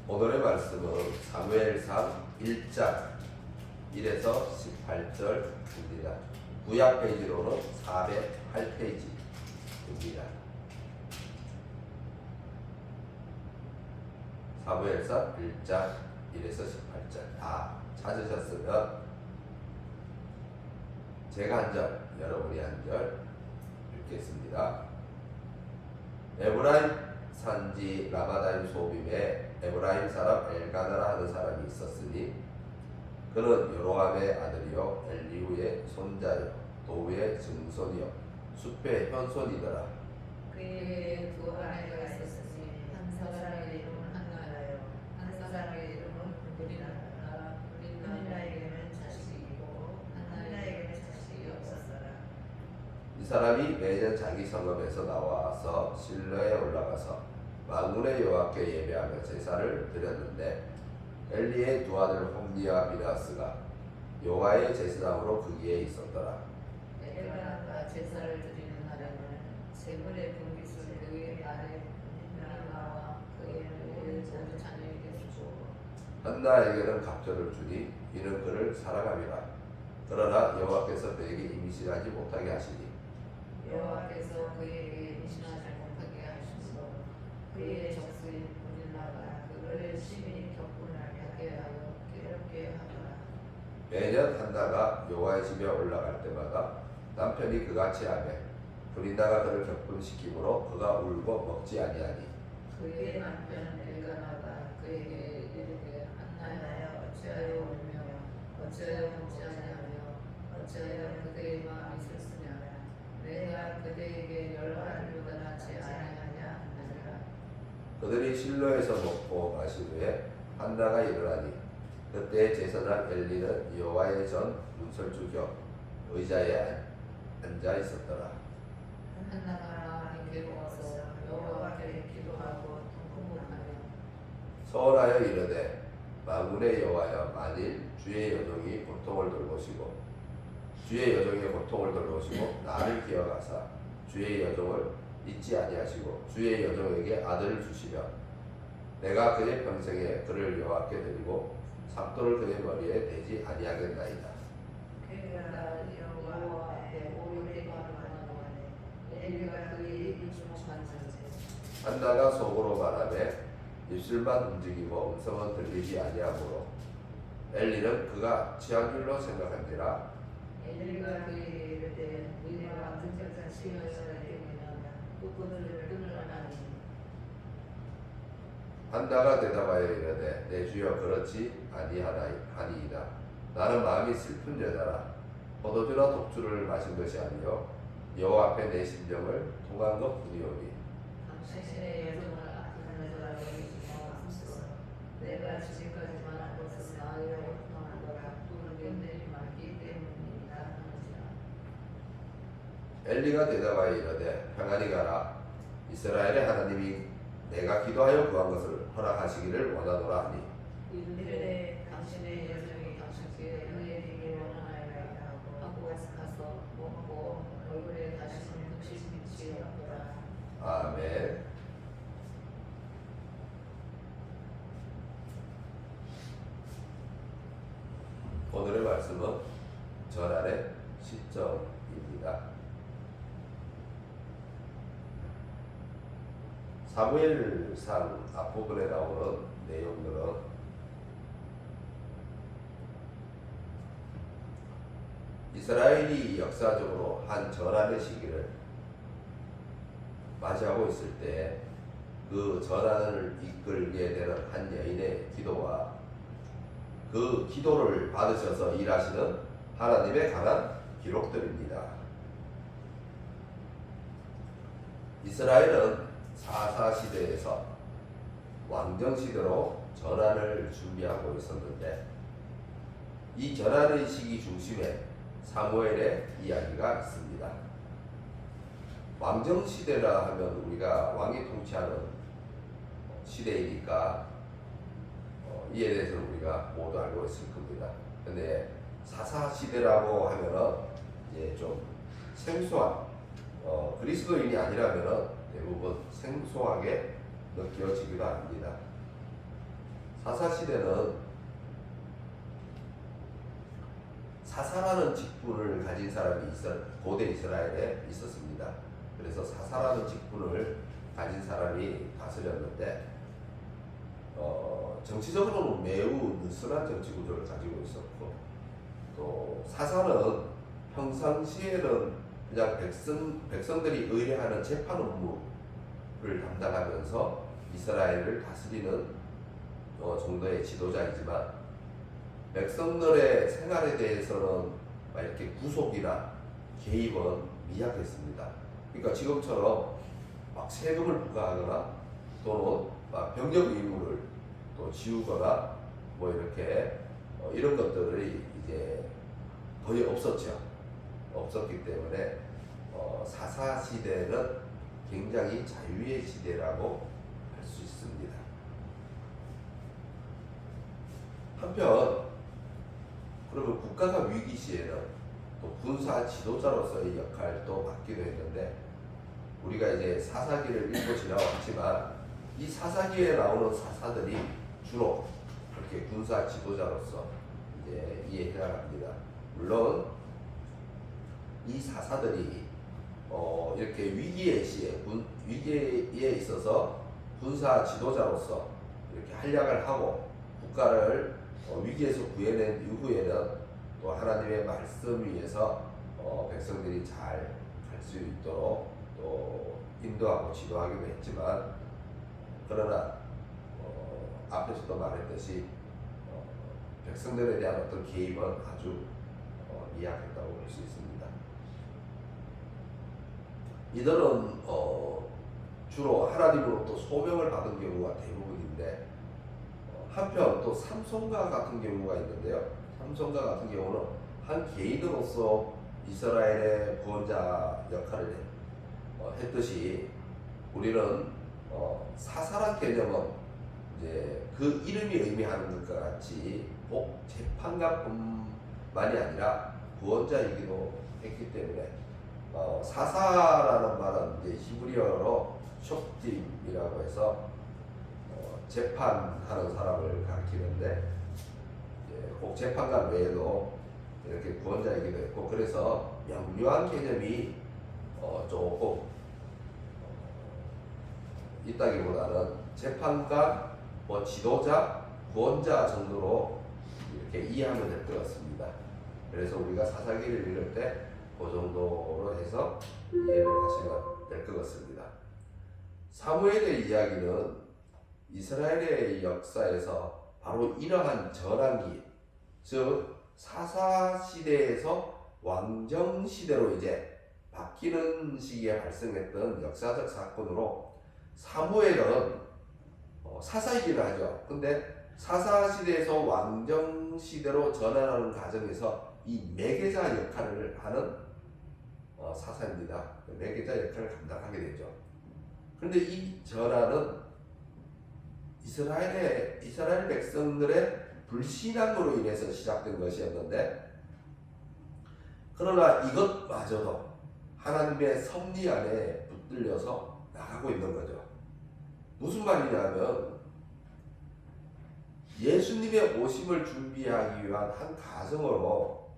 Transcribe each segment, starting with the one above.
오늘의 말씀은 사무엘상 1장 1에서 18절입니다. 구약 페이지로는 408페이지입니다. 사무엘상 1장 1에서 18절 다 찾으셨으면 제가 한 절, 여러분이 한 절 읽겠습니다. 에브라임 산지 라마다임 소빔에 에브라임 사람 엘가나라 하는 사람이 있었으니 그는 여로함의 아들이요 엘리후의 손자요 도우의 증손이요 숲의 현손이더라. 그에게 두 아내가 있었으니 한 사람의 이름은 한나라요 한 사람의 이름은 브린나에게는 자식이 있고 한나에게는 자식이 없었더라. 이 사람이 매년 자기 성읍에서 나와서 실로에 올라가서 만군의 여호와께 예배하며 제사를 드렸는데 엘리의 두 아들 홈니와 비나스가 여호와의 제사장으로 그 위에 있었더라. 엘가나가 제사를 드리는 날에는 제물의 분깃을 그의 아내 브린나와 그의 모든 자녀에게 주고 한나에게는 갑절을 주니 이는 그를 사랑함이라. 그러나 여호와께서 그에게 임신하지 못하게 하시니 여호와께서 그에게 임신하지 못하게 하시고 그의 적수인 브린나가 그를 심히 격분하게 하여 괴롭게 하더라. 매년 한나가 여호와의 집에 올라갈 때마다 남편이 그같이 하며 브린나가 그를 격분시키므로 그가 울고 먹지 아니하니 그의 남편 엘가나가 그에게 이르되 한나야 어찌하여 울며 어찌하여 먹지 아니하며 어찌하여 그대의 마음이 슬쓰냐 내가 그대에게 열한 유가 낳지 아니하냐 하니라. 그들이 실로에서 먹고 마신 후에 한나가 일어나니 그때 제사장 엘리는 여호와의 전 문설주 곁 의자에 앉아 있었더라. 한나가 많이 괴로워서 여호와께 기도하고 통곡하며 서원하여 이르되 만군의 여호와여 만일 주의 여종이 고통을 돌보시고 주의 여종의 고통을 돌보시고 나를 기억하사 주의 여종을 잊지 아니하시고 주의 여종에게 아들을 주시며 내가 그의 평생에 그를 여호와께 드리고 삭도를 그의 머리에 대지 아니하겠나이다. 그가 여호와 앞에 오르게 말하는 동안에 엘리가 그의 입을 주목한 전에 한나가 속으로 말하며 입술만 움직이고 음성은 들리지 아니하므로 엘리는 그가 취한 줄로 생각한지라. 엘리가 그에게 이르되 너희가 등짝한 시여서야 되느냐 또 그들을 끊으라니. 한나가 대답하여 이르되 내 주여 그렇지 아니하나이다. 나는 마음이 슬픈 여자라. 포도주나 독주를 마신 것이 아니요 여호와 앞에 내 심정을 통한 것뿐이오니 당신의 여정을 악한 여자라고 여기지 마옵소서. 내가 지금까지 말한 것은 나의 고통한 거라 또는 연대이 많기 때문이다 하는지라. 엘리가 대답하여 이르되 평안히 가라. 이스라엘의 하나님이 내가 기도하여 구한 것을 허락하시기를 원하노라 하니 이르되 당신의 여정이 당신께 은혜되기 원하나이다 하고 가서 먹고 얼굴에 다시는 빛이 없더라. 아멘. 오늘의 말씀은 전할의 시점입니다. 사무엘상 앞부분에 나오는 내용들은 이스라엘이 역사적으로 한 전환의 시기를 맞이하고 있을 때 그 전환을 이끌게 되는 한 여인의 기도와 그 기도를 받으셔서 일하시는 하나님의 강한 기록들입니다. 이스라엘은 사사시대에서 왕정시대로 전환을 준비하고 있었는데 이 전환의 시기 중심에 사무엘의 이야기가 있습니다. 왕정시대라 하면 우리가 왕이 통치하는 시대이니까 이에 대해서는 우리가 모두 알고 있을 겁니다. 근데 사사시대라고 하면은 이제 좀 생소한 그리스도인이 아니라면은 대부분 생소하게 느껴지기도 합니다. 사사시대는 사사라는 직분을 가진 사람이 고대 이스라엘에 있었습니다. 그래서 사사라는 직분을 가진 사람이 다스렸는데 정치적으로는 매우 느슨한 정치 구조를 가지고 있었고, 또 사사는 평상시에는 그냥 백성들이 의뢰하는 재판 업무를 담당하면서 이스라엘을 다스리는 정도의 지도자이지만, 백성들의 생활에 대해서는 막 이렇게 구속이나 개입은 미약했습니다. 그러니까 지금처럼 막 세금을 부과하거나 또는 막 병력 의무를 또 지우거나 뭐 이렇게 이런 것들이 이제 거의 없었기 때문에 사사 시대는 굉장히 자유의 시대라고 할 수 있습니다. 한편 그러면 국가가 위기 시에는 또 군사 지도자로서의 역할도 맡기도 했는데, 우리가 이제 사사기를 읽고 지나왔지만 이 사사기에 나오는 사사들이 주로 그렇게 군사 지도자로서 이제 이해해나갑니다. 물론 이 사사들이 이렇게 위기의 시에 위기에 있어서 군사 지도자로서 이렇게 활약을 하고 국가를 위기에서 구해낸 이후에는 또 하나님의 말씀 위에서 백성들이 잘 갈 수 있도록 또 인도하고 지도하기도 했지만, 그러나 앞에서도 말했듯이 백성들에 대한 어떤 개입은 아주 미약했다고 볼 수 있습니다. 이들은 주로 하나님으로부터 소명을 받은 경우가 대부분인데, 한편 또 삼손과 같은 경우가 있는데요. 삼손과 같은 경우는 한 개인으로서 이스라엘의 구원자 역할을 했듯이, 우리는 사사란 개념은 이제 그 이름이 의미하는 것과 같이 꼭 재판관뿐만이 아니라 구원자이기도 했기 때문에 사사라는 말은 이제 히브리어로 숍딤이라고 해서 재판하는 사람을 가리키는데, 꼭 재판관 외에도 이렇게 구원자이기도 했고, 그래서 명료한 개념이 조금 있다기보다는 재판관, 지도자, 구원자 정도로 이렇게 이해하면 될 것 같습니다. 그래서 우리가 사사기를 읽을 때 그 정도로 해서 이해를 하시면 될 것 같습니다. 사무엘의 이야기는 이스라엘의 역사에서 바로 이러한 전환기, 즉 사사 시대에서 왕정 시대로 이제 바뀌는 시기에 발생했던 역사적 사건으로, 사무엘은 사사이기를 하죠. 근데 사사 시대에서 왕정 시대로 전환하는 과정에서 이 매개자 역할을 하는 사사입니다. 매개자 역할을 감당하게 되죠. 그런데 이 전환은 이스라엘 백성들의 불신앙으로 인해서 시작된 것이었는데, 그러나 이것마저도 하나님의 섭리 안에 붙들려서 나가고 있는 거죠. 무슨 말이냐면, 예수님의 오심을 준비하기 위한 한 가정으로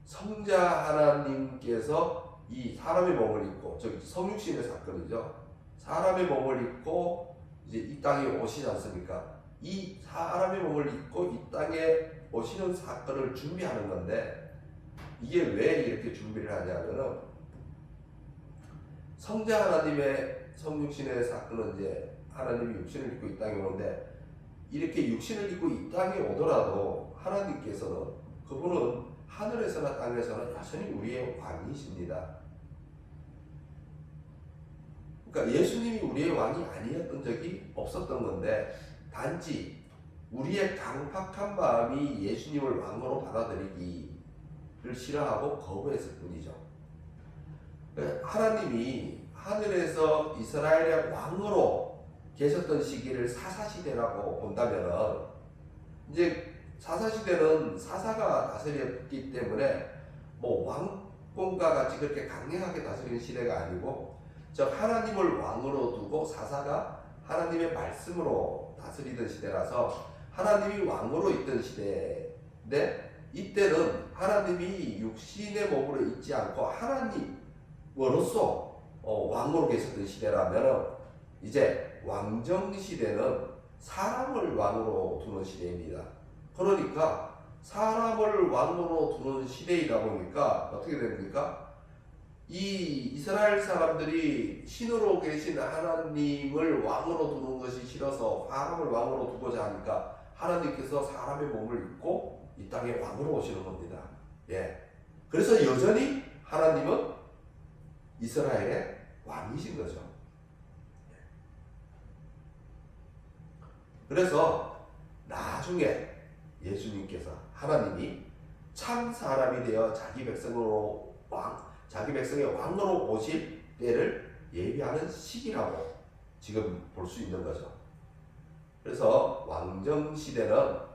성자 하나님께서 이 사람의 몸을 입고, 즉 성육신의 사건이죠. 사람의 몸을 입고 이제 이 땅에 오시지 않습니까? 이 사람의 몸을 입고 이 땅에 오시는 사건을 준비하는 건데, 이게 왜 이렇게 준비를 하냐면은, 성자 하나님의 성육신의 사건은 이제 하나님이 육신을 입고 이 땅에 오는데, 이렇게 육신을 입고 이 땅에 오더라도 하나님께서는, 그분은 하늘에서나 땅에서나 여전히 우리의 왕이십니다. 그러니까 예수님이 우리의 왕이 아니었던 적이 없었던 건데, 단지 우리의 강팍한 마음이 예수님을 왕으로 받아들이기를 싫어하고 거부했을 뿐이죠. 하나님이 하늘에서 이스라엘의 왕으로 계셨던 시기를 사사시대라고 본다면은, 이제 사사시대는 사사가 다스렸기 때문에 뭐 왕권과 같이 그렇게 강력하게 다스리는 시대가 아니고, 즉 하나님을 왕으로 두고 사사가 하나님의 말씀으로 다스리던 시대라서, 하나님이 왕으로 있던 시대인데 이때는 하나님이 육신의 몸으로 있지 않고 하나님으로서 왕으로 계셨던 시대라면 이제 왕정 시대는 사람을 왕으로 두는 시대입니다. 그러니까 사람을 왕으로 두는 시대이다 보니까 어떻게 됩니까? 이 이스라엘 사람들이 신으로 계신 하나님을 왕으로 두는 것이 싫어서 사람을 왕으로 두고자 하니까 하나님께서 사람의 몸을 입고 이 땅에 왕으로 오시는 겁니다. 예. 그래서 여전히 하나님은 이스라엘의 왕이신 거죠. 그래서 나중에 예수님께서 하나님이 참 사람이 되어 자기 백성의 왕으로 오실 때를 예비하는 시기라고 지금 볼 수 있는 거죠. 그래서 왕정 시대는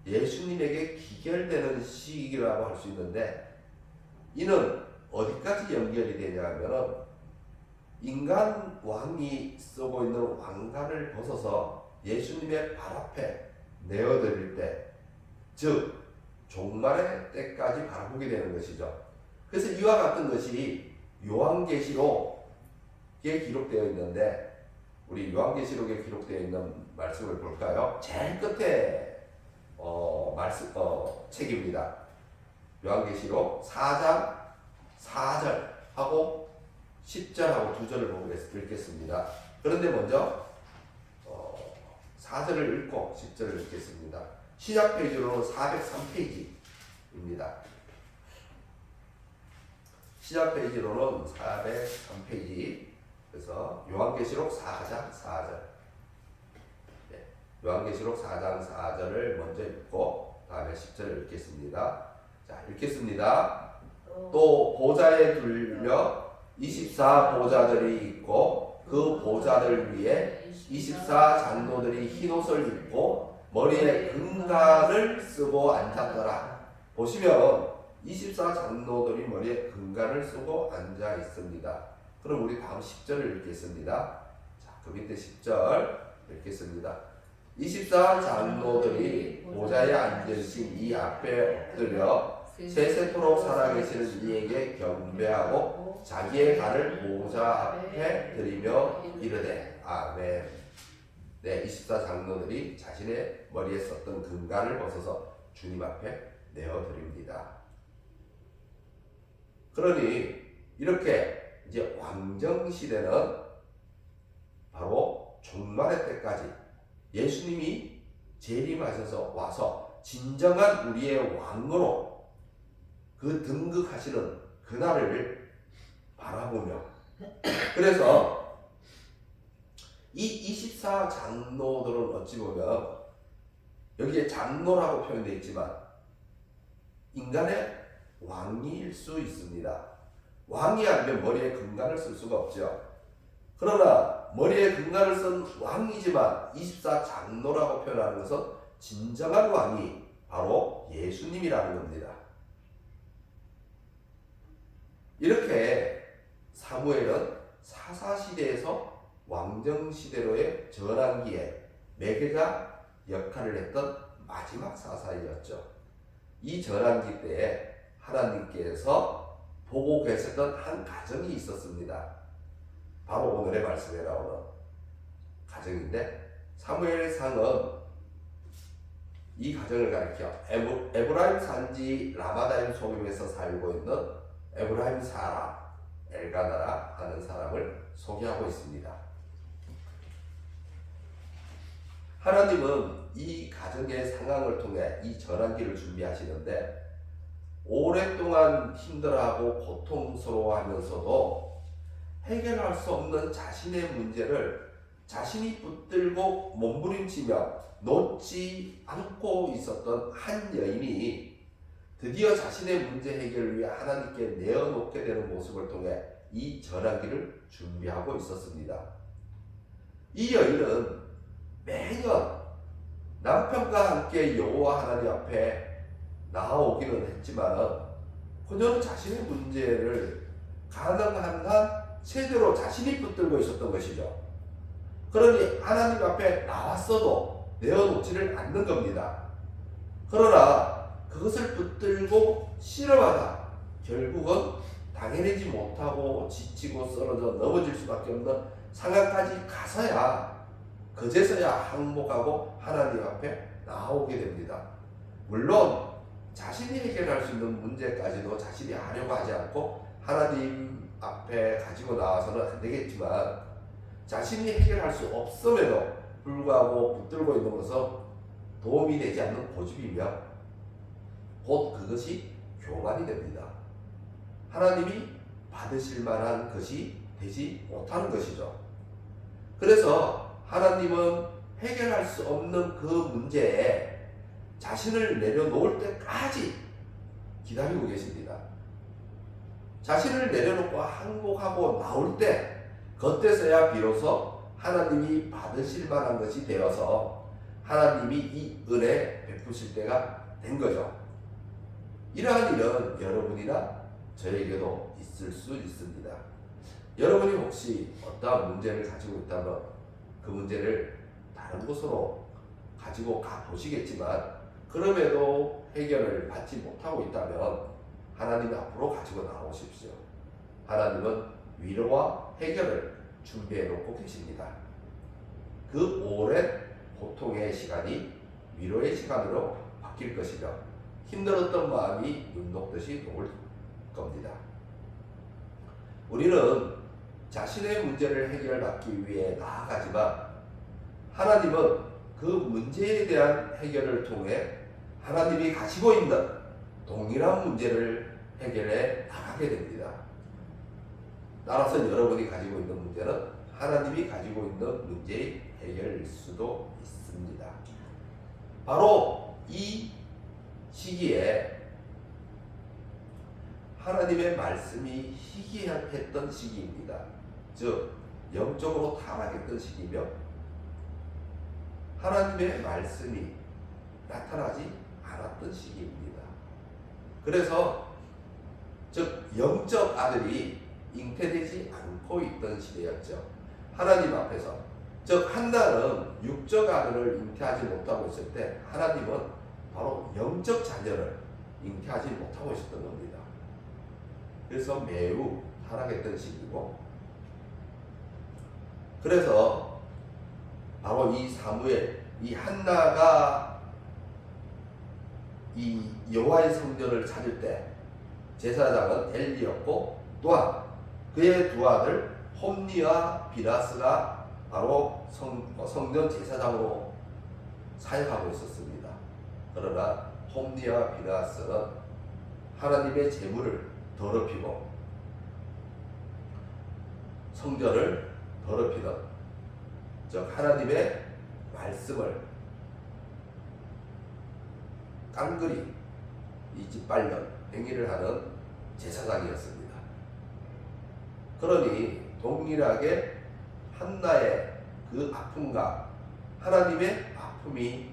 예수님에게 기결되는 시기라고 할 수 있는데 이는 어디까지 연결이 되냐면은 인간 왕이 쓰고 있는 왕관을 벗어서 예수님의 발 앞에 내어드릴 때, 즉 종말의 때까지 바라보게 되는 것이죠. 그래서 이와 같은 것이 요한계시록에 기록되어 있는데 우리 요한계시록에 기록되어 있는 말씀을 볼까요? 제일 끝에 책입니다. 요한계시록 4장 4절하고 10절하고 2절을 보고 읽겠습니다. 그런데 먼저 4절을 읽고 10절을 읽겠습니다. 시작 페이지로는 403페이지입니다. 시작 페이지로는 403페이지. 그래서 요한계시록 4장 4절. 네. 요한계시록 4장 4절을 먼저 읽고 다음에 10절을 읽겠습니다. 자, 읽겠습니다. 또 보좌에 둘려 24 보좌들이 있고 그 보좌들 위에 24 장로들이 흰옷을 입고 머리에 금관을 쓰고 앉았더라. 보시면 24 장로들이 머리에 금관을 쓰고 앉아 있습니다. 그럼 우리 다음 10절을 읽겠습니다. 자, 그 밑에 10절 읽겠습니다. 24 장로들이 보좌에 앉으신 이 앞에 엎드려 세세토록 살아계시는 이에게 경배하고 자기의 발을 보좌 앞에 들이며 이르되 아멘. 네, 24 장로들이 자신의 머리에 썼던 금관을 벗어서 주님 앞에 내어드립니다. 그러니 이렇게 이제 왕정 시대는 바로 종말의 때까지 예수님이 재림하셔서 와서 진정한 우리의 왕으로 그 등극하시는 그날을 바라보며, 그래서 이 24 장로들은 어찌 보면 여기에 장로라고 표현되어 있지만 인간의 왕일 수 있습니다. 왕이 아니면 머리에 금관을 쓸 수가 없죠. 그러나 머리에 금관을 쓴 왕이지만 24 장로라고 표현하는 것은 진정한 왕이 바로 예수님이라는 겁니다. 이렇게 사무엘은 사사시대에서 왕정시대로의 전환기에 매개자 역할을 했던 마지막 사사이었죠. 이 전환기 때에 하나님께서 보고 계셨던 한 가정이 있었습니다. 바로 오늘의 말씀에 나오는 가정인데, 사무엘상은 이 가정을 가리켜 에브라임 산지 라마다임 소림에서 살고 있는 에브라임 사람 엘가나라 하는 사람을 소개하고 있습니다. 하나님은 이 가정의 상황을 통해 이 전환기를 준비하시는데 오랫동안 힘들어하고 고통스러워하면서도 해결할 수 없는 자신의 문제를 자신이 붙들고 몸부림치며 놓지 않고 있었던 한 여인이 드디어 자신의 문제 해결을 위해 하나님께 내어놓게 되는 모습을 통해 이 전환기를 준비하고 있었습니다. 이 여인은 매년 남편과 함께 여호와 하나님 앞에 나아오기는 했지만 그녀는 자신의 문제를 가능한 한 최대로 자신이 붙들고 있었던 것이죠. 그러니 하나님 앞에 나왔어도 내어놓지를 않는 겁니다. 그러나 그것을 붙들고 실험하다 결국은 당해내지 못하고 지치고 쓰러져 넘어질 수밖에 없는 상황까지 가서야 그제서야 항복하고 하나님 앞에 나오게 됩니다. 물론 자신이 해결할 수 있는 문제까지도 자신이 하려고 하지 않고 하나님 앞에 가지고 나와서는 안 되겠지만 자신이 해결할 수 없음에도 불구하고 붙들고 있는 것은 도움이 되지 않는 고집이며 곧 그것이 교만이 됩니다. 하나님이 받으실 만한 것이 되지 못하는 것이죠. 그래서 하나님은 해결할 수 없는 그 문제에 자신을 내려놓을 때까지 기다리고 계십니다. 자신을 내려놓고 항복하고 나올 때 그때서야 비로소 하나님이 받으실 만한 것이 되어서 하나님이 이 은혜 베푸실 때가 된 거죠. 이러한 일은 여러분이나 저에게도 있을 수 있습니다. 여러분이 혹시 어떠한 문제를 가지고 있다면 그 문제를 다른 곳으로 가지고 가보시겠지만 그럼에도 해결을 받지 못하고 있다면 하나님 앞으로 가지고 나오십시오. 하나님은 위로와 해결을 준비해 놓고 계십니다. 그 오랜 고통의 시간이 위로의 시간으로 바뀔 것이며 힘들었던 마음이 눈 녹듯이 녹을 겁니다. 우리는 자신의 문제를 해결받기 위해 나아가지만 하나님은 그 문제에 대한 해결을 통해 하나님이 가지고 있는 동일한 문제를 해결해 나가게 됩니다. 따라서 여러분이 가지고 있는 문제는 하나님이 가지고 있는 문제의 해결일 수도 있습니다. 바로 이 시기에 하나님의 말씀이 희귀했던 시기입니다. 즉 영적으로 타락했던 시기며 하나님의 말씀이 나타나지 않았던 시기입니다. 그래서 즉 영적 아들이 잉태되지 않고 있던 시대였죠. 하나님 앞에서 즉 한나는 육적 아들을 잉태하지 못하고 있을 때 하나님은 바로 영적 자녀를 잉태하지 못하고 있었던 겁니다. 그래서 매우 타락했던 시기고 그래서 바로 이 사무엘, 이 한나가 이 여호와의 성전을 찾을 때 제사장은 엘리였고 또한 그의 두 아들 홈니와 비나스가 바로 성전 제사장으로 사역하고 있었습니다. 그러나 홈니와 비나스는 하나님의 제물을 더럽히고 성전을 더럽히던 즉 하나님의 말씀을 깡그리 이짓빨면 행위를 하는 제사장이었습니다. 그러니 동일하게 한나의 그 아픔과 하나님의 아픔이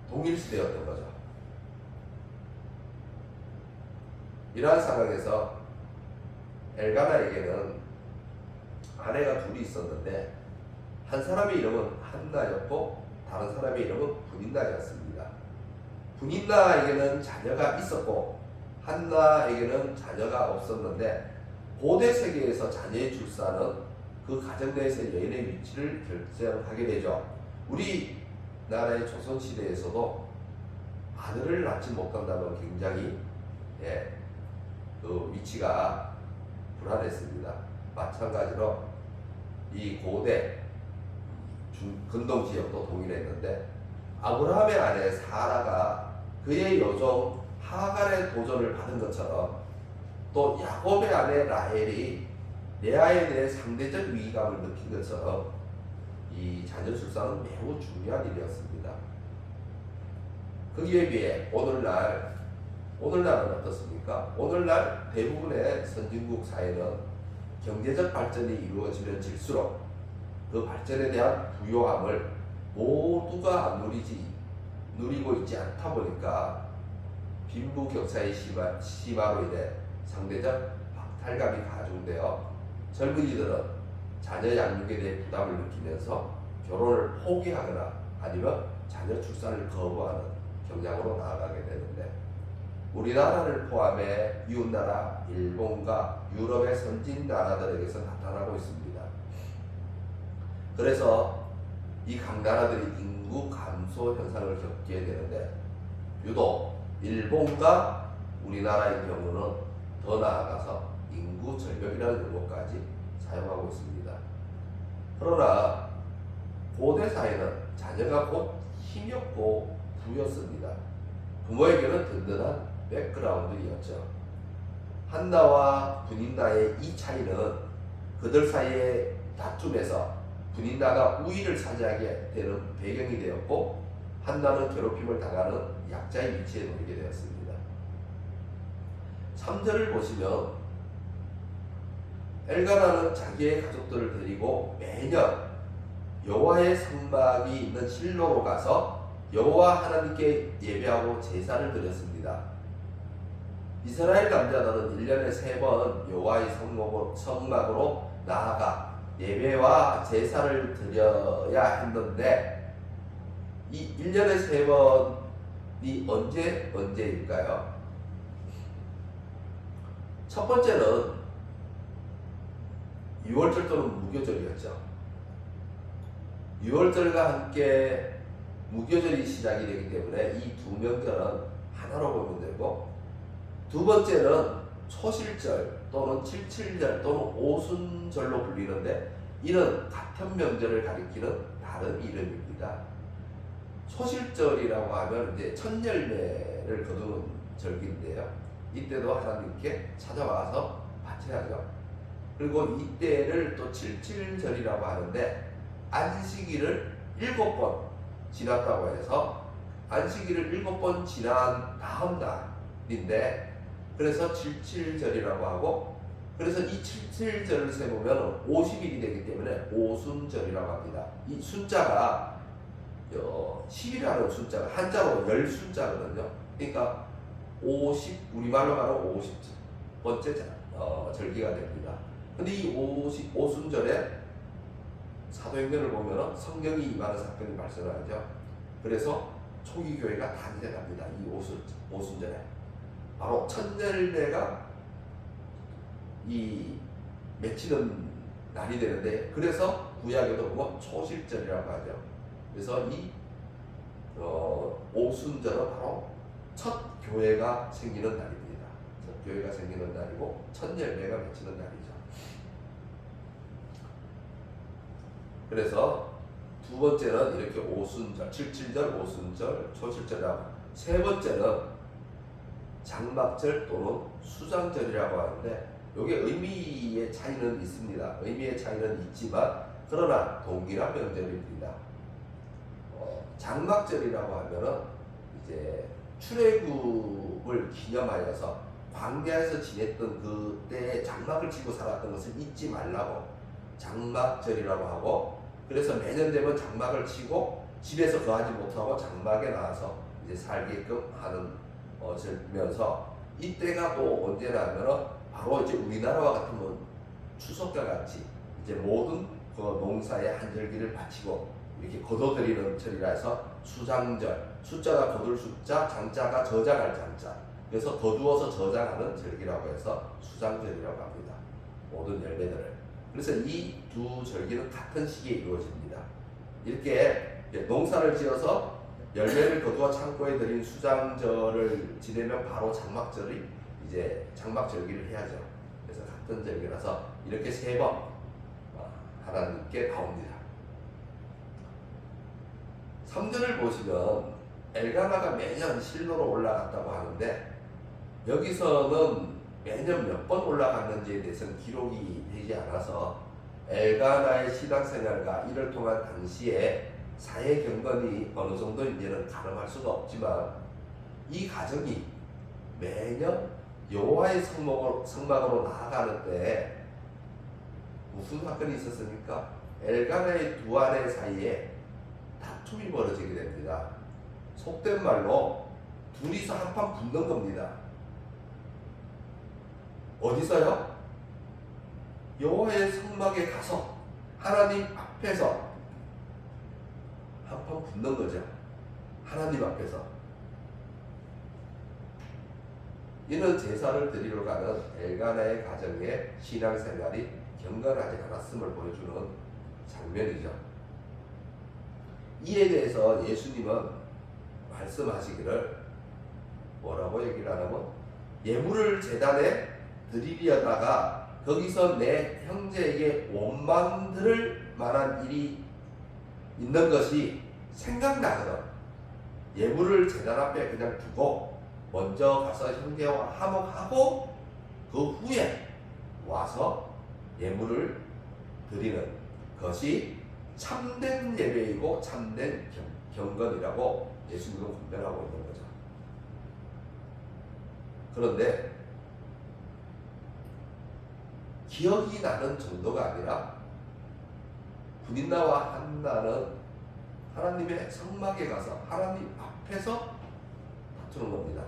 동일시되었던 거죠. 이러한 상황에서 엘가나에게는 아내가 둘이 있었는데 한 사람의 이름은 한나였고 다른 사람의 이름은 분인나였습니다. 분인나에게는 자녀가 있었고 한나에게는 자녀가 없었는데 고대 세계에서 자녀의 출산은 그 가정 내에서 여인의 위치를 결정하게 되죠. 우리나라의 조선시대에서도 아들을 낳지 못한다면 굉장히 그 위치가 불안했습니다. 마찬가지로 이 고대 근동 지역도 동일했는데 아브라함의 아내 사라가 그의 여종 하갈의 도전을 받은 것처럼 또 야곱의 아내 라헬이 레아에 대해 상대적 위기감을 느낀 것처럼 이 자녀 출산은 매우 중요한 일이었습니다. 거기에 비해 오늘날은 어떻습니까? 오늘날 대부분의 선진국 사회는 경제적 발전이 이루어지면 질수록 그 발전에 대한 부요함을 모두가 누리고 있지 않다 보니까 빈부격차의 심화로 인해 상대적 박탈감이 가중되어 젊은이들은 자녀 양육에 대해 부담을 느끼면서 결혼을 포기하거나 아니면 자녀 출산을 거부하는 경향으로 나아가게 되는데, 우리나라를 포함해 이웃나라 일본과 유럽의 선진 나라들에게서 나타나고 있습니다. 그래서 이 각 나라들이 인구 감소 현상을 겪게 되는데, 유독 일본과 우리나라의 경우는 더 나아가서 인구 절벽이라는 용어까지 사용하고 있습니다. 그러나 고대 사회는 자녀가 곧 힘이었고 부였습니다. 부모에게는 든든한 백그라운드였죠. 한나와 분인나의 이 차이는 그들 사이의 다툼에서 분인나가 우위를 차지하게 되는 배경이 되었고, 한나는 괴롭힘을 당하는 약자의 위치에 놓이게 되었습니다. 3절을 보시면 엘가나는 자기의 가족들을 데리고 매년 여호와의 성막이 있는 실로로 가서 여호와 하나님께 예배하고 제사를 드렸습니다. 이스라엘 남자들은 1년에 3번 여호와의 성막으로 나아가 예배와 제사를 드려야 했는데, 이 1년에 3번이 언제일까요? 첫 번째는 6월절 또는 무교절이었죠. 6월절과 함께 무교절이 시작이 되기 때문에 이 두 명절은 하나로 보면 되고, 두 번째는 초실절 또는 칠칠절 또는 오순절로 불리는데, 이는 같은 명절을 가리키는 다른 이름입니다. 초실절이라고 하면 이제 첫 열매를 거두는 절기인데요. 이때도 하나님께 찾아와서 바쳐야죠. 그리고 이때를 또 칠칠절이라고 하는데, 안식일을 7번 지났다고 해서 안식일을 7번 지난 다음 날인데, 그래서 칠칠절이라고 하고, 그래서 이 칠칠절을 세보면 50일이 되기 때문에 오순절이라고 합니다. 이 숫자가 10이라는 숫자가 한자로 열 숫자거든요. 그러니까 50, 우리말로 말하면 50번째 절기가 됩니다. 근데 이 오순절에 사도행전을 보면 성령이 임하는 사건이 발생하죠. 그래서 초기 교회가 탄생합니다. 이 오순절에 바로 첫 열매가 이 맺히는 날이 되는데, 그래서 구약에도 보면 초실절이라고 하죠. 그래서 이 오순절은 바로 첫 교회가 생기는 날입니다. 첫 교회가 생기는 날이고 첫 열매가 맺히는 날이죠. 그래서 두 번째는 이렇게 오순절, 칠칠절, 오순절, 초실절이라고, 세 번째는 장막절 또는 수장절이라고 하는데, 여기 의미의 차이는 있습니다. 의미의 차이는 있지만 그러나 동일한 명절입니다. 장막절이라고 하면은 이제 출애굽을 기념하여서 광야에서 지냈던 그때의 장막을 치고 살았던 것을 잊지 말라고 장막절이라고 하고, 그래서 매년 되면 장막을 치고 집에서 거하지 못하고 장막에 나와서 이제 살게끔 하는 절면서, 이때가 또 언제나 하면은 바로 이제 우리나라와 같으면 추석과 같이 이제 모든 그 농사의 한절기를 바치고 이렇게 거둬들이는 절이라 해서 수장절, 숫자가 거둘 숫자, 장자가 저장할 장자, 그래서 거두어서 저장하는 절기라고 해서 수장절이라고 합니다. 모든 열매들을. 그래서 이 두 절기는 같은 시기에 이루어집니다. 이렇게 농사를 지어서 열매를 거두어 창고에 들인 수장절을 지내면 바로 장막절이 이제 장막절기를 해야죠. 그래서 같은 절기라서 이렇게 3번 하나님께 나옵니다. 3절을 보시면 엘가나가 매년 실로로 올라갔다고 하는데, 여기서는 매년 몇 번 올라갔는지에 대해서는 기록이 되지 않아서 엘가나의 신앙생활과 이를 통한 당시에 사회 경건이 어느 정도인지는 가늠할 수가 없지만, 이 가정이 매년 여호와의 성막으로 나아가는데 무슨 사건이 있었습니까? 엘가나의 두 아내 사이에 다툼이 벌어지게 됩니다. 속된 말로 둘이서 한판 붙는 겁니다. 어디서요? 여호와의 성막에 가서 하나님 앞에서 한판 붙는 거죠. 하나님 앞에서. 이는 제사를 드리러 가는 엘가나의 가정의 신앙생활이 경건하지 않았음을 보여주는 장면이죠. 이에 대해서 예수님은 말씀하시기를 뭐라고 얘기를 하냐면, 예물을 제단에 드리려다가 거기서 내 형제에게 원망 들을 만한 일이 있는 것이 생각나거든. 예물을 제단 앞에 그냥 두고 먼저 가서 형제와 화목하고 그 후에 와서 예물을 드리는 것이 참된 예배이고 참된 경건이라고 예수님은 분별하고 있는 거죠. 그런데 기억이 나는 정도가 아니라 분인나와 한나는 하나님의 성막에 가서 하나님 앞에서 다투는 겁니다.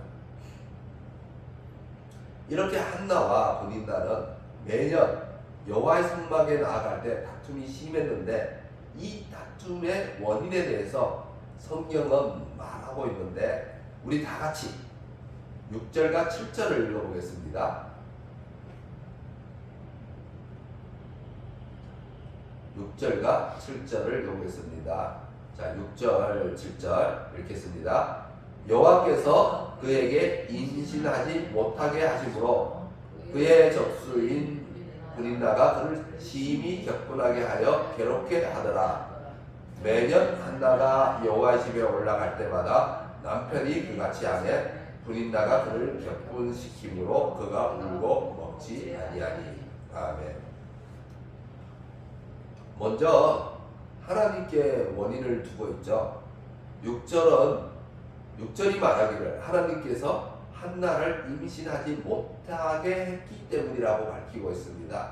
이렇게 한나와 분인나는 매년 여호와의 성막에 나아갈 때 다툼이 심했는데, 이 다툼의 원인에 대해서 성경은 말하고 있는데, 우리 다 같이 6절과 7절을 읽어보겠습니다. 6절과 7절을 읽어보겠습니다. 자, 6절, 7절 읽겠습니다. 여호와께서 그에게 임신하지 못하게 하심으로 그의 적수인 분인나가 그를 심히 격분하게 하여 괴롭게 하더라. 매년 한나가 여호와의 집에 올라갈 때마다 남편이 그같이 하매 분인나가 그를 격분시키므로 그가 울고 먹지 아니하니. 아멘. 먼저 하나님께 원인을 두고 있죠. 6절이 말하기를 하나님께서 한나를 임신하지 못하게 했기 때문이라고 밝히고 있습니다.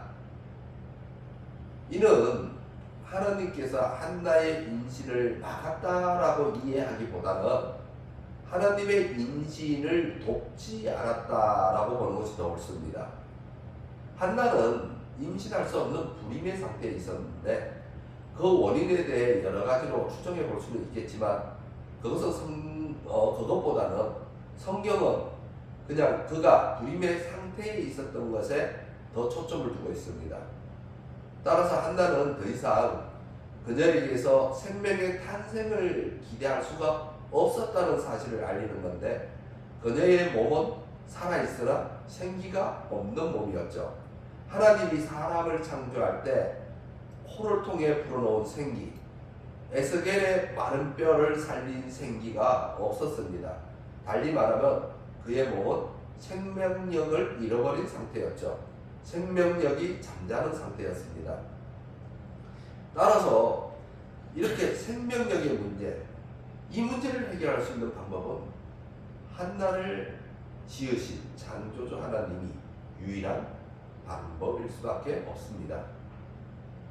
이는 하나님께서 한나의 임신을 막았다라고 이해하기보다는 하나님의 임신을 돕지 않았다라고 보는 것이 더 옳습니다. 한나는 임신할 수 없는 불임의 상태에 있었는데, 그 원인에 대해 여러 가지로 추정해 볼 수는 있겠지만, 그것보다는 성경은 그냥 그가 불임의 상태에 있었던 것에 더 초점을 두고 있습니다. 따라서 한나는 더 이상 그녀에게서 생명의 탄생을 기대할 수가 없었다는 사실을 알리는 건데, 그녀의 몸은 살아있으나 생기가 없는 몸이었죠. 하나님이 사람을 창조할 때 코를 통해 불어넣은 생기, 에스겔의 마른 뼈를 살린 생기가 없었습니다. 달리 말하면 그의 몸은 생명력을 잃어버린 상태였죠. 생명력이 잠자는 상태였습니다. 따라서 이렇게 생명력의 문제, 이 문제를 해결할 수 있는 방법은 한나를 지으신 창조주 하나님이 유일한 방법일 수밖에 없습니다.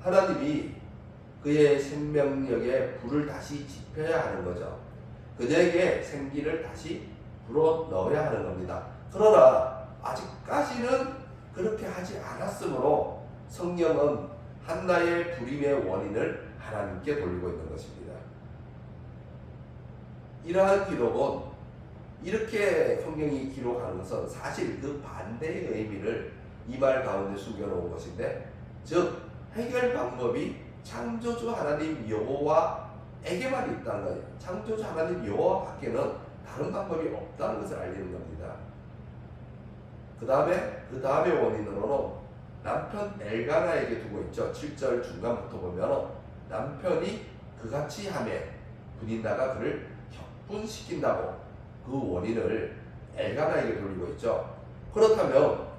하나님이 그의 생명력에 불을 다시 지펴야 하는 거죠. 그녀에게 생기를 다시 불어 넣어야 하는 겁니다. 그러나 아직까지는 그렇게 하지 않았으므로 성경은 한나의 불임의 원인을 하나님께 돌리고 있는 것입니다. 이러한 기록은, 이렇게 성경이 기록하는 것은 사실 그 반대의 의미를 이 말 가운데 숨겨놓은 것인데, 즉 해결 방법이 창조주 하나님 여호와에게만 있다는 거예요. 창조주 하나님 여호와 밖에는 다른 방법이 없다는 것을 알리는 겁니다. 그 다음에 원인으로는 남편 엘가나에게 두고 있죠. 7절 중간부터 보면 남편이 그같이 하매 분인나가 그를 격분시킨다고 그 원인을 엘가나에게 돌리고 있죠. 그렇다면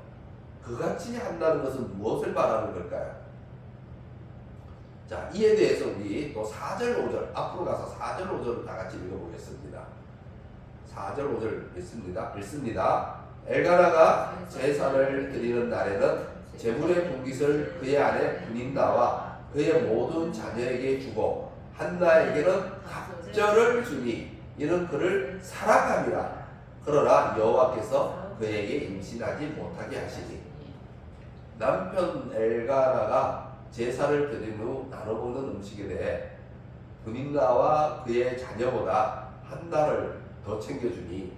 그같이 한다는 것은 무엇을 말하는 걸까요? 자, 이에 대해서 우리 또 4절 5절 앞으로 가서 4절 5절을 다 같이 읽어보겠습니다. 4절 5절 읽습니다. 엘가나가 제사를 드리는 날에는 제물의 분깃을 그의 아내 분인나와 그의 모든 자녀에게 주고 한나에게는 갑절을 주니 이는 그를 사랑함이라. 그러나 여호와께서 그에게 임신하지 못하게 하시니. 남편 엘가나가 제사를 드린 후 나눠 먹는 음식에 대해 분인나와 그의 자녀보다 한나를 더 챙겨주니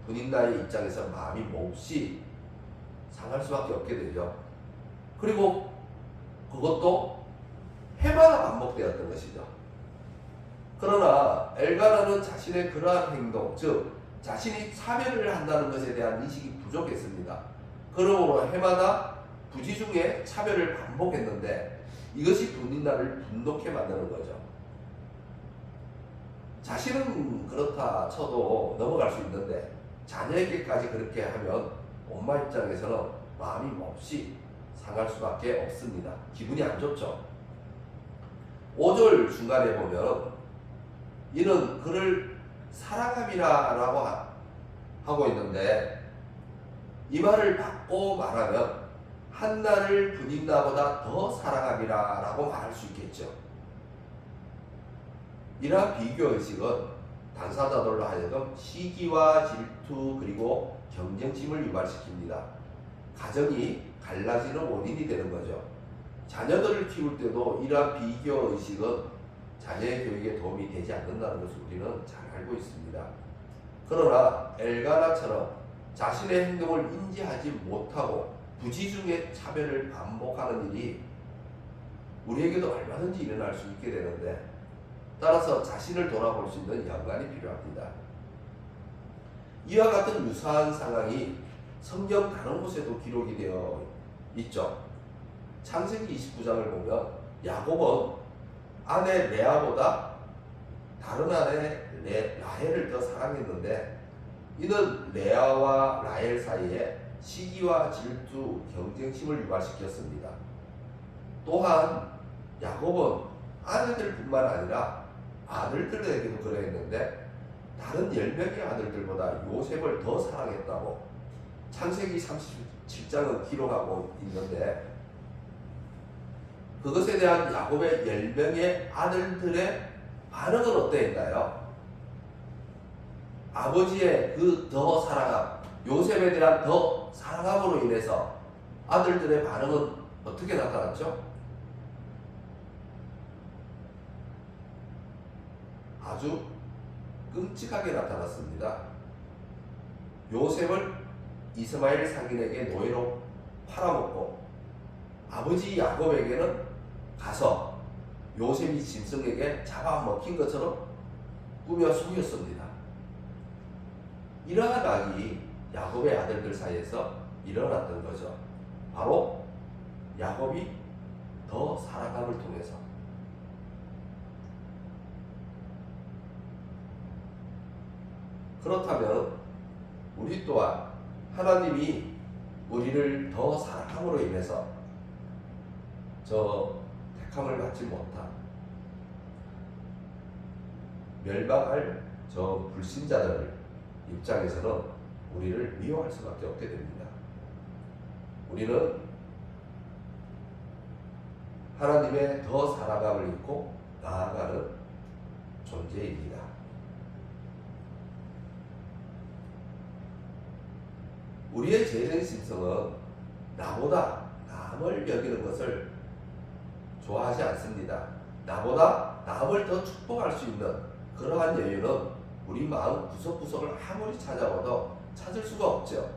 분인나의 입장에서 마음이 몹시 상할 수밖에 없게 되죠. 그리고 그것도 해마다 반복되었던 것이죠. 그러나 엘가나는 자신의 그러한 행동, 즉 자신이 차별을 한다는 것에 대한 인식이 부족했습니다. 그러므로 해마다 부지 중에 차별을 반복했는데 이것이 분인나를 분노케 만드는 거죠. 자신은 그렇다 쳐도 넘어갈 수 있는데 자녀에게까지 그렇게 하면 엄마 입장에서는 마음이 몹시 상할 수밖에 없습니다. 기분이 안 좋죠. 5절 중간에 보면 이는 그를 사랑함이라고 하고 있는데 이 말을 바꿔 말하면 한나를 분인나보다 더 사랑함이라고 말할 수 있겠죠. 이러한 비교의식은 당사자들로 하여금 시기와 질투 그리고 경쟁심을 유발시킵니다. 가정이 갈라지는 원인이 되는 거죠. 자녀들을 키울 때도 이러한 비교의식은 자녀의 교육에 도움이 되지 않는다는 것을 우리는 잘 알고 있습니다. 그러나 엘가나처럼 자신의 행동을 인지하지 못하고 부지 중에 차별을 반복하는 일이 우리에게도 얼마든지 일어날 수 있게 되는데 따라서 자신을 돌아볼 수 있는 연관이 필요합니다. 이와 같은 유사한 상황이 성경 다른 곳에도 기록이 되어 있죠. 창세기 29장을 보면 야곱은 아내 레아보다 다른 아내 라헬을 더 사랑했는데 이는 레아와 라헬 사이에 시기와 질투, 경쟁심을 유발시켰습니다. 또한 야곱은 아내들뿐만 아니라 아들들에게도 그러했는데 다른 10명의 아들들보다 요셉을 더 사랑했다고 창세기 37장은 기록하고 있는데 그것에 대한 야곱의 10명의 아들들의 반응은 어떠했나요? 아버지의 그 더 사랑함, 요셉에 대한 더 사랑함으로 인해서 아들들의 반응은 어떻게 나타났죠? 아주 끔찍하게 나타났습니다. 요셉을 이스마엘 상인에게 노예로 팔아먹고 아버지 야곱에게는 가서 요셉이 짐승에게 잡아먹힌 것처럼 꾸며 속였습니다. 이러한 악이 야곱의 아들들 사이에서 일어났던 거죠. 바로 야곱이 더 사랑함을 통해서. 그렇다면 우리 또한 하나님이 우리를 더 사랑함으로 인해서 저 택함을 받지 못한 멸망할 저 불신자들 입장에서는 우리를 미워할 수밖에 없게 됩니다. 우리는 하나님의 더 사랑함을 잊고 나아가는 존재입니다. 우리의 죄된 심성은 나보다 남을 여기는 것을 좋아하지 않습니다. 나보다 남을 더 축복할 수 있는 그러한 여유는 우리 마음 구석구석을 아무리 찾아봐도 찾을 수가 없죠.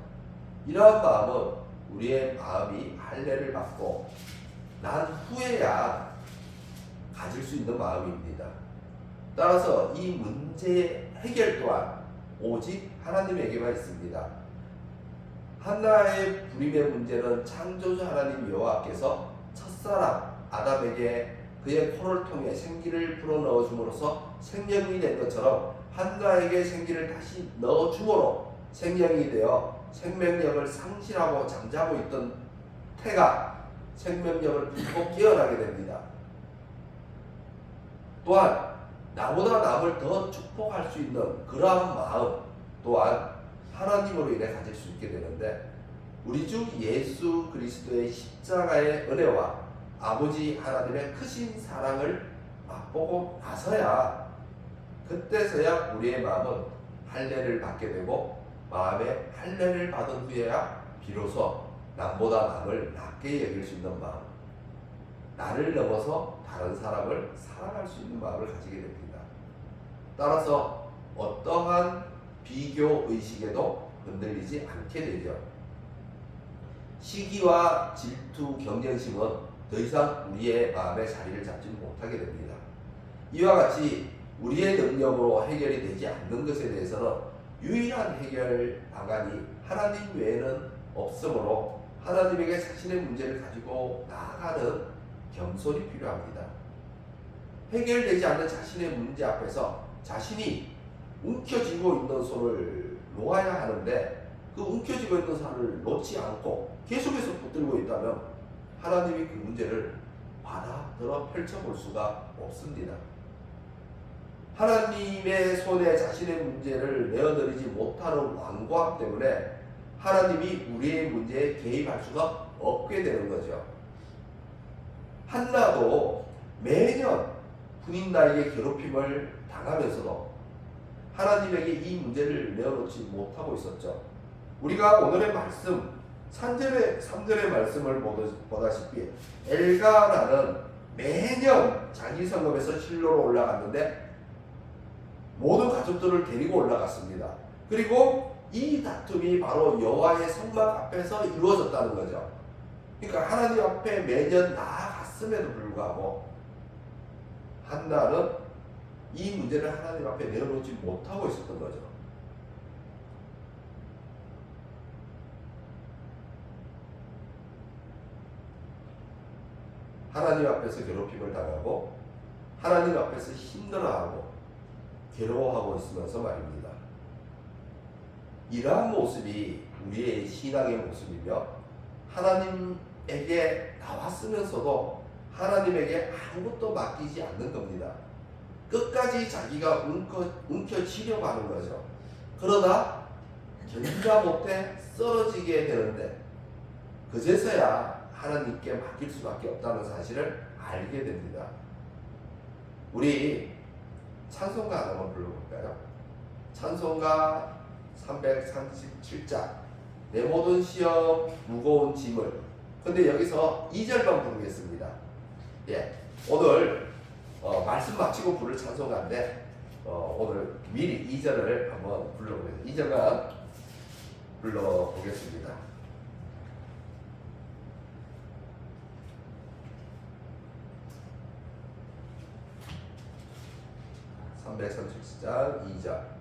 이러한 마음은 우리의 마음이 할례를 받고 난 후에야 가질 수 있는 마음입니다. 따라서 이 문제의 해결 또한 오직 하나님에게만 있습니다. 한나의 불임의 문제는 창조주 하나님 여호와께서 첫사람 아담에게 그의 코를 통해 생기를 불어넣어 줌으로써 생명이 된 것처럼 한나에게 생기를 다시 넣어 줌으로 생명이 되어 생명력을 상실하고 잠자고 있던 태가 생명력을 받고 깨어나게 됩니다. 또한 나보다 남을 더 축복할 수 있는 그러한 마음 또한 하나님으로 인해 가질 수 있게 되는데 우리 주 예수 그리스도의 십자가의 은혜와 아버지 하나님의 크신 사랑을 맛보고 나서야 그때서야 우리의 마음은 할례를 받게 되고 마음에 할례를 받은 후에야 비로소 남보다 남을 낮게 여길 수 있는 마음, 나를 넘어서 다른 사람을 사랑할 수 있는 마음을 가지게 됩니다. 따라서 어떠한 비교 의식에도 흔들리지 않게 되죠. 시기와 질투, 경쟁심은 더 이상 우리의 마음에 자리를 잡지 못하게 됩니다. 이와 같이 우리의 능력으로 해결이 되지 않는 것에 대해서는 유일한 해결 방안이 하나님 외에는 없으므로 하나님에게 자신의 문제를 가지고 나아가는 겸손이 필요합니다. 해결되지 않는 자신의 문제 앞에서 자신이 움켜쥐고 있는 손을 놓아야 하는데 그 움켜쥐고 있는 손을 놓지 않고 계속해서 붙들고 있다면 하나님이 그 문제를 받아들어 펼쳐볼 수가 없습니다. 하나님의 손에 자신의 문제를 내어드리지 못하는 완고함 때문에 하나님이 우리의 문제에 개입할 수가 없게 되는 거죠. 한나도 매년 군인 나에게 괴롭힘을 당하면서도 하나님에게 이 문제를 내어놓지 못하고 있었죠. 우리가 오늘의 말씀 3절의 말씀을 보다시피 엘가나는 매년 자기 성읍에서 실로로 올라갔는데 모든 가족들을 데리고 올라갔습니다. 그리고 이 다툼이 바로 여호와의 성막 앞에서 이루어졌다는 거죠. 그러니까 하나님 앞에 매년 나아갔음에도 불구하고 한나는 이 문제를 하나님 앞에 내어놓지 못하고 있었던 거죠. 하나님 앞에서 괴롭힘을 당하고 하나님 앞에서 힘들어하고 괴로워하고 있으면서 말입니다. 이러한 모습이 우리의 신앙의 모습이며 하나님에게 나왔으면서도 하나님에게 아무것도 맡기지 않는 겁니다. 끝까지 자기가 움켜쥐려고 하는 거죠. 그러다 견디다 못해 쓰러지게 되는데 그제서야 하나님께 맡길 수밖에 없다는 사실을 알게 됩니다. 우리 찬송가 한번 불러볼까요? 찬송가 337장 내 모든 시험 무거운 짐을. 근데 여기서 2절만 부르겠습니다. 예, 오늘 말씀 마치고 부를 찬송가인데 오늘 미리 2절을 한번 불러보겠습니다. 2절만 불러보겠습니다. (337장) 2절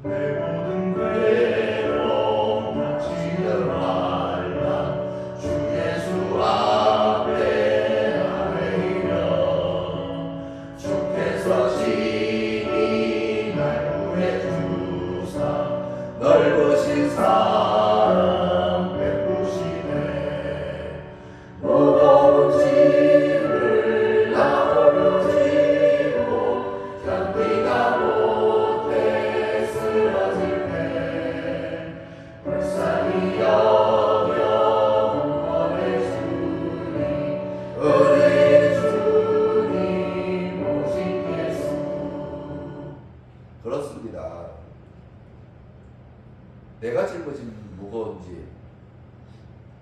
내 모든 괴로움 지금 말라 주 예수 앞에 아뢰며 주께서 친히 날 구해주사 넓으신 사랑 베푸시네 무거운 짐을 나홀로 지고 견디다 못해 쓰러질 때 불쌍히 여겨 구원해주니 은혜의 주님 오직 예수. 그렇습니다. 내가 짊어진 무거운 짐,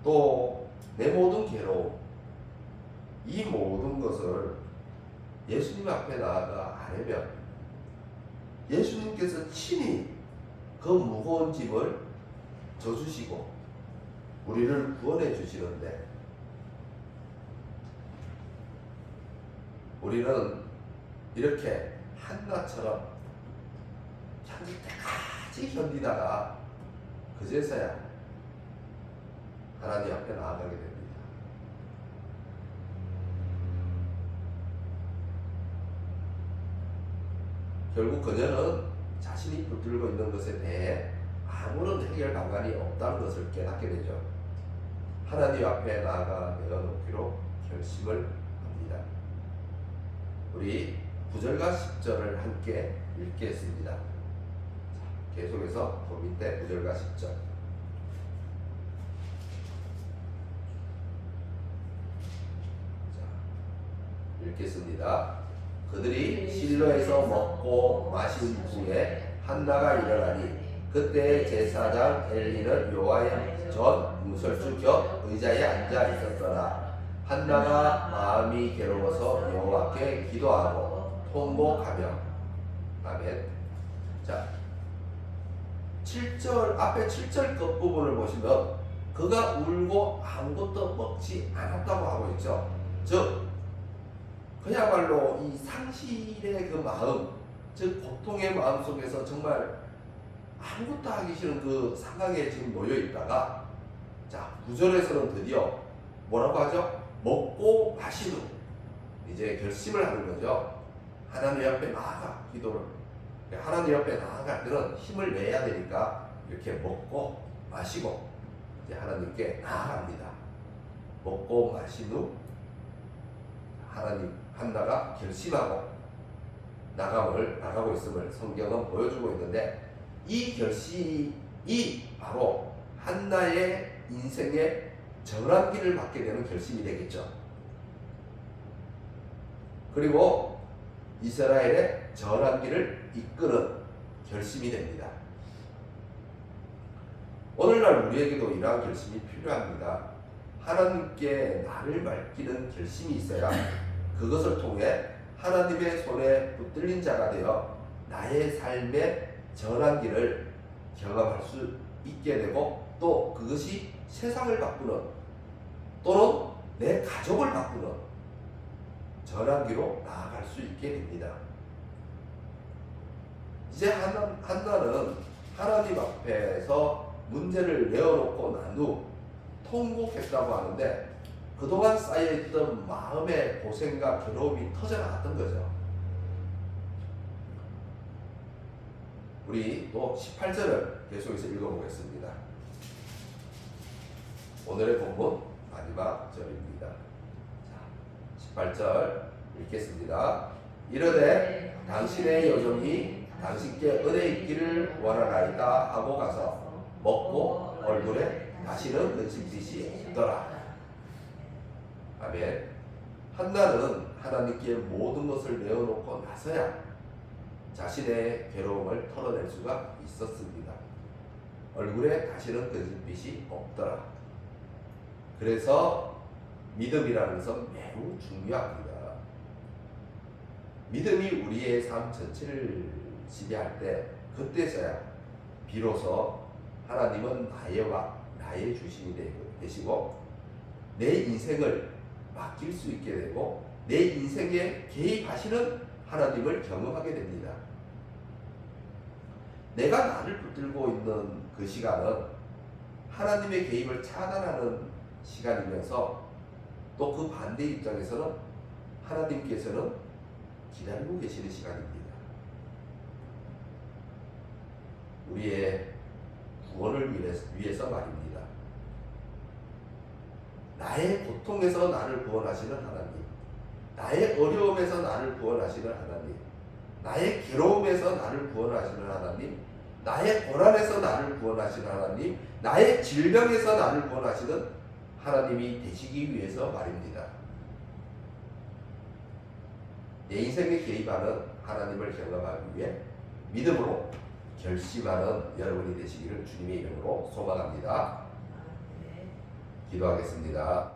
또 내 모든 괴로움, 이 모든 것을 예수님 앞에 나아가 아뢰면 예수님께서 친히 그 무거운 짐을 져주시고 우리를 구원해 주시는데 우리는 이렇게 한나처럼 견딜 때까지 견디다가 그제서야 하나님 앞에 나아가게 됩니다. 결국 그녀는 자신이 붙들고 있는 것에 대해 아무런 해결 방안이 없다는 것을 깨닫게 되죠. 하나님 앞에 나아가 내어놓기로 결심을 합니다. 우리 9절과 10절을 함께 읽겠습니다. 자, 계속해서 그 밑에 9절과 10절 읽겠습니다. 그들이 실로에서 먹고 마신 후에 한나가 일어나니 그때 제사장 엘리는 여호와의 전 무설주 곁 의자에 앉아 있었더라. 한나가 마음이 괴로워서 여호와께 기도하고 통곡하며. 아멘. 자, 7절 앞에 7절 끝부분을 보시면 그가 울고 아무것도 먹지 않았다고 하고 있죠. 즉 그야말로 이 상실의 그 마음, 즉 고통의 마음 속에서 정말 아무것도 하기 싫은 그 상황에 지금 놓여 있다가, 자 9절에서는 드디어 뭐라고 하죠? 먹고 마신 후 이제 결심을 하는 거죠. 하나님 앞에 나아가 기도를, 하나님 앞에 나아갈 때는 힘을 내야 되니까 이렇게 먹고 마시고 이제 하나님께 나아갑니다. 먹고 마신 후 하나님 한나가 결심하고 나가고 있음을 성경은 보여주고 있는데, 이 결심이 바로 한나의 인생의 전환기를 받게 되는 결심이 되겠죠. 그리고 이스라엘의 전환기를 이끄는 결심이 됩니다. 오늘날 우리에게도 이러한 결심이 필요합니다. 하나님께 나를 맡기는 결심이 있어야 그것을 통해 하나님의 손에 붙들린 자가 되어 나의 삶의 전환기를 경험할 수 있게 되고, 또 그것이 세상을 바꾸는 또는 내 가족을 바꾸는 전환기로 나아갈 수 있게 됩니다. 이제 한나는 하나님 앞에서 문제를 내어놓고 난 후 통곡했다고 하는데, 그동안 쌓여있던 마음의 고생과 괴로움이 터져나갔던 거죠. 우리 또 18절을 계속해서 읽어보겠습니다. 오늘의 본문 마지막 절입니다. 자, 18절 읽겠습니다. 이르되 당신의 여종이 당신께 은혜 있기를 원하나이다 하고 가서 먹고 얼굴에 다시는 근심짓이 없더라. 아멘. 한나는 하나님께 모든 것을 내어놓고 나서야 자신의 괴로움을 털어낼 수가 있었습니다. 얼굴에 다시는 근심빛이 없더라. 그래서 믿음이라는 것은 매우 중요합니다. 믿음이 우리의 삶 전체를 지배할 때, 그때서야 비로소 하나님은 나의 주신이 되시고 내 인생을 맡길 수 있게 되고 내 인생에 개입하시는 하나님을 경험하게 됩니다. 내가 나를 붙들고 있는 그 시간은 하나님의 개입을 차단하는 시간이면서, 또 그 반대 입장에서는 하나님께서는 기다리고 계시는 시간입니다. 우리의 구원을 위해서 말입니다. 나의 고통에서 나를 구원하시는 하나님, 나의 어려움에서 나를 구원하시는 하나님, 나의 괴로움에서 나를 구원하시는 하나님, 나의 고난에서 나를 구원하시는 하나님, 나의 질병에서 나를 구원하시는 하나님이 되시기 위해서 말입니다. 내 인생에 개입하는 하나님을 경험하기 위해 믿음으로 결심하는 여러분이 되시기를 주님의 이름으로 소망합니다. 기도하겠습니다.